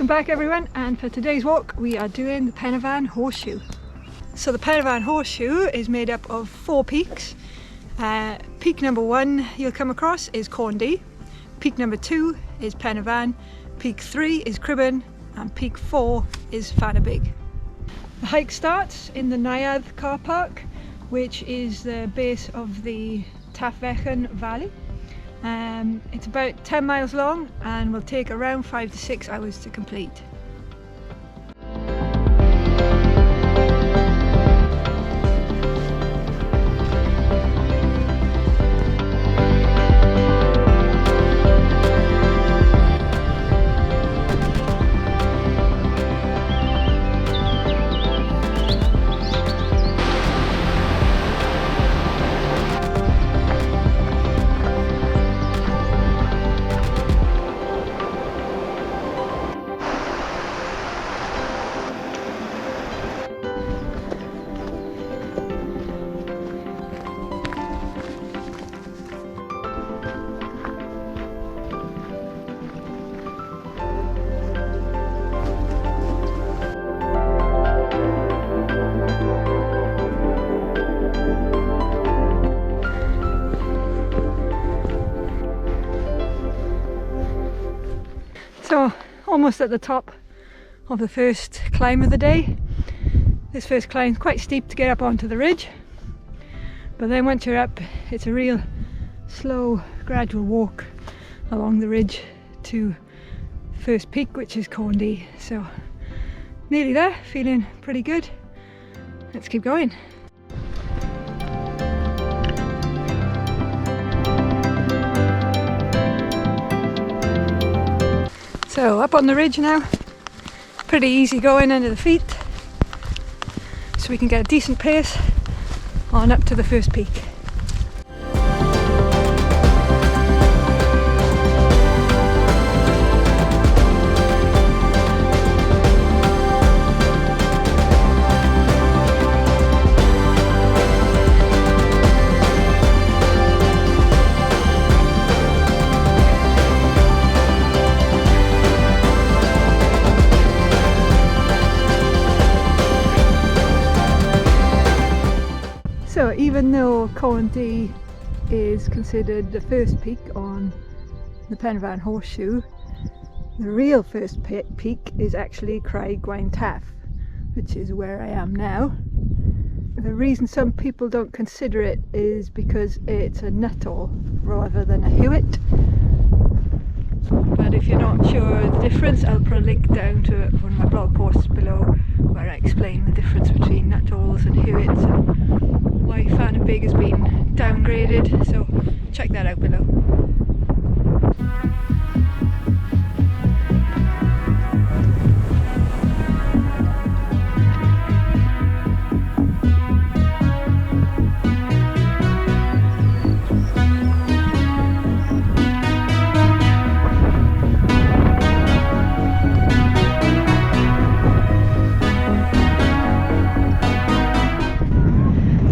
Welcome back everyone, and for today's walk we are doing the Pen y Fan Horseshoe. So the Pen y Fan Horseshoe is made up of 4 peaks. Peak number 1 you'll come across is Corndy, peak number 2 is Pen y Fan, peak 3 is Cribben, and peak 4 is Fan Big. The hike starts in the Neuadd car park, which is the base of the Brecon Valley. It's about 10 miles long and will take around 5 to 6 hours to complete. So, almost at the top of the first climb of the day. This first climb is quite steep to get up onto the ridge, but then once you're up it's a real slow gradual walk along the ridge to first peak, which is Corndy. So nearly there, feeling pretty good. Let's keep going. So up on the ridge now, pretty easy going under the feet, so we can get a decent pace on up to the first peak. So even though Corndy is considered the first peak on the Pen y Fan Horseshoe, the real first peak is actually Craig Gwaun, which is where I am now. The reason some people don't consider it is because it's a nuttall rather than a hewitt. But if you're not sure of the difference, I'll put a link down to one of my blog posts below where I explain the difference between nuttalls and hewitts and why Fan Big has been downgraded, so check that out below.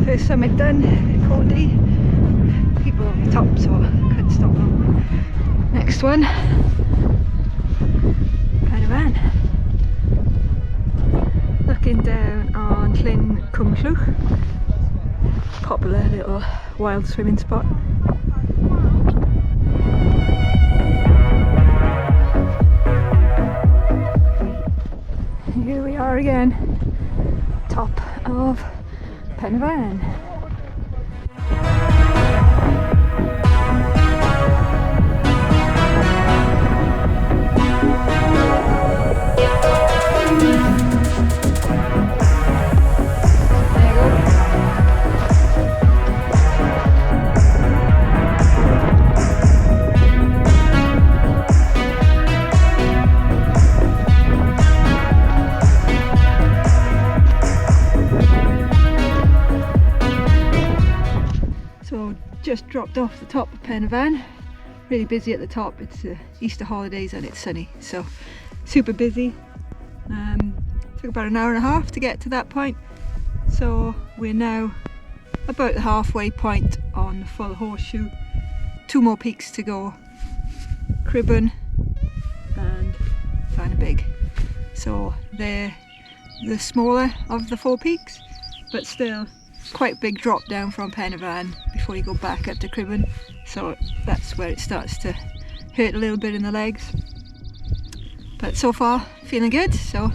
First summit done, Corndy. People on the top, so I couldn't stop them. Next one, Pen y Fan. Looking down on Llyn Cwmllwch, popular little wild swimming spot. Here we are again, top of Pen y Fan. Just dropped off the top of Pen y Fan. Really busy at the top. It's Easter holidays and it's sunny, so super busy. Took about an hour and a half to get to that point, so we're now about the halfway point on the full horseshoe. 2 more peaks to go, Cribben and Fan Big. so they're the smaller of the 4 peaks, but still quite a big drop down from Pen y Fan before you go back up to Cribben, so that's where it starts to hurt a little bit in the legs. But so far feeling good, so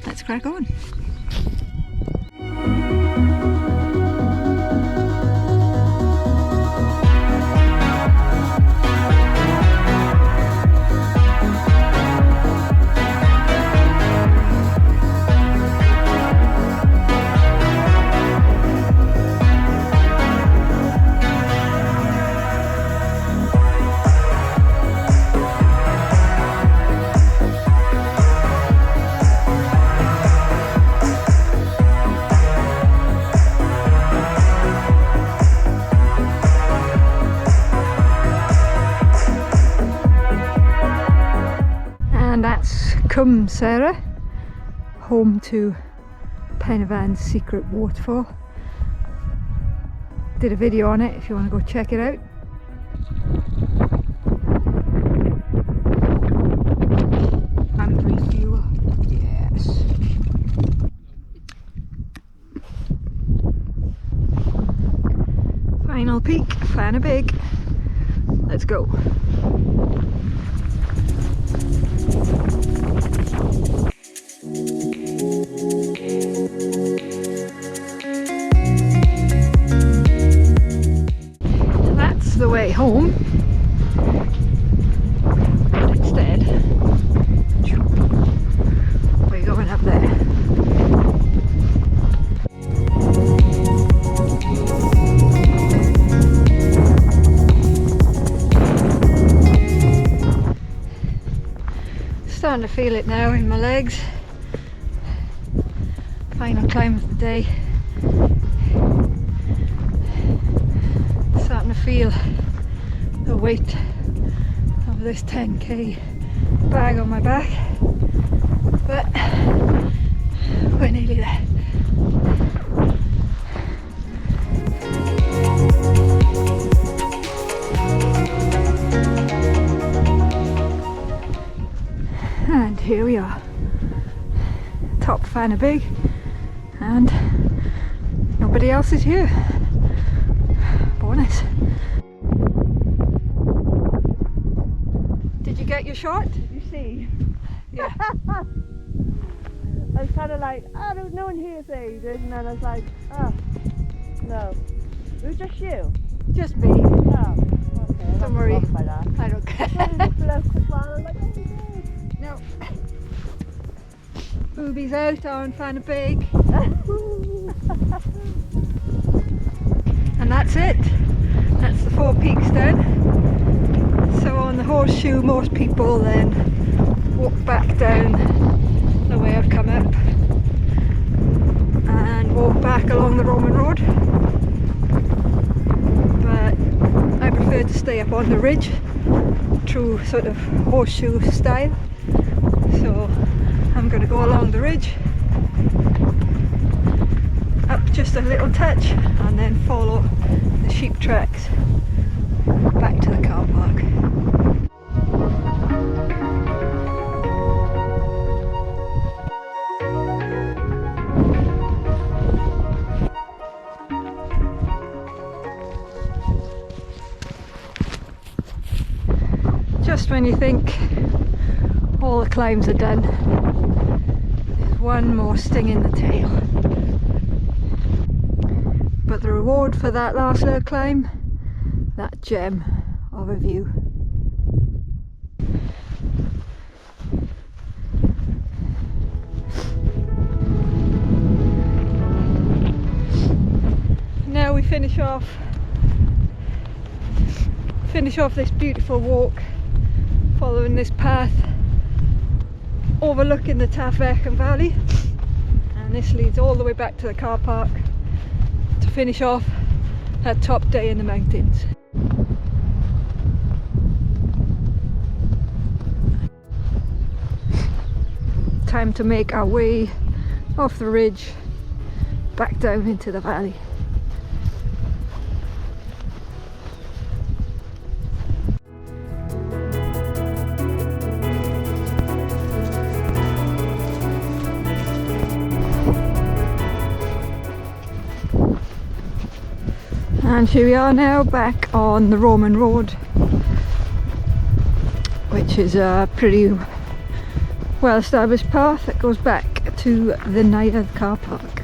let's crack on. And that's Cwm Sarah, home to Pen y Fan's secret waterfall. Did a video on it if you want to go check it out. And refuel, yes. Final peak, Fan y Big. Let's go. That's the way home, but instead we're going up there. Starting to feel it now in my legs. Final climb of the day. Starting to feel the weight of this 10k bag on my back, but we're nearly there. And here we are, top Fan y Big, and nobody else is here. Bonus. Did you get your shot? You see? Yeah. I was kind of like, oh, there was no one here saying it, and then I was like, oh, no. It was just you? Just me. Oh, okay. Don't worry. By that. I don't care. No. Boobies out on Fan y Big. And that's it. That's the 4 peaks done. So on the horseshoe, most people then walk back down the way I've come up and walk back along the Roman road. But I prefer to stay up on the ridge, true sort of horseshoe style. So I'm going to go along the ridge, up just a little touch, and then follow the sheep tracks back to the car park. Just when you think all the climbs are done, there's one more sting in the tail. But the reward for that last little climb, that gem of a view. Now we finish off this beautiful walk, following this path overlooking the Brecon Valley, and this leads all the way back to the car park to finish off our top day in the mountains. Time to make our way off the ridge back down into the valley. And here we are now back on the Roman Road, which is a pretty well established path that goes back to the Neuadd car park.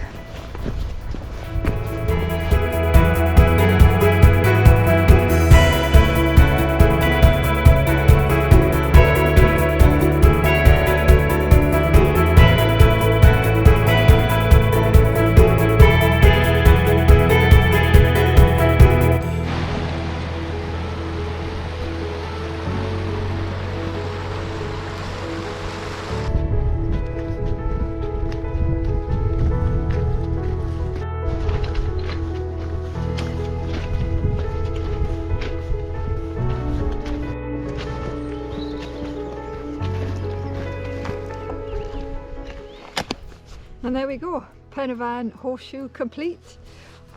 And there we go, Pen y Fan Horseshoe complete.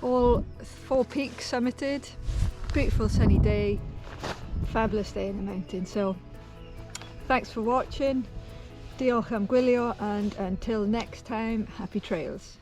All 4 peaks summited, beautiful sunny day, fabulous day in the mountains. So thanks for watching, diolch am gwylio, and until next time, happy trails.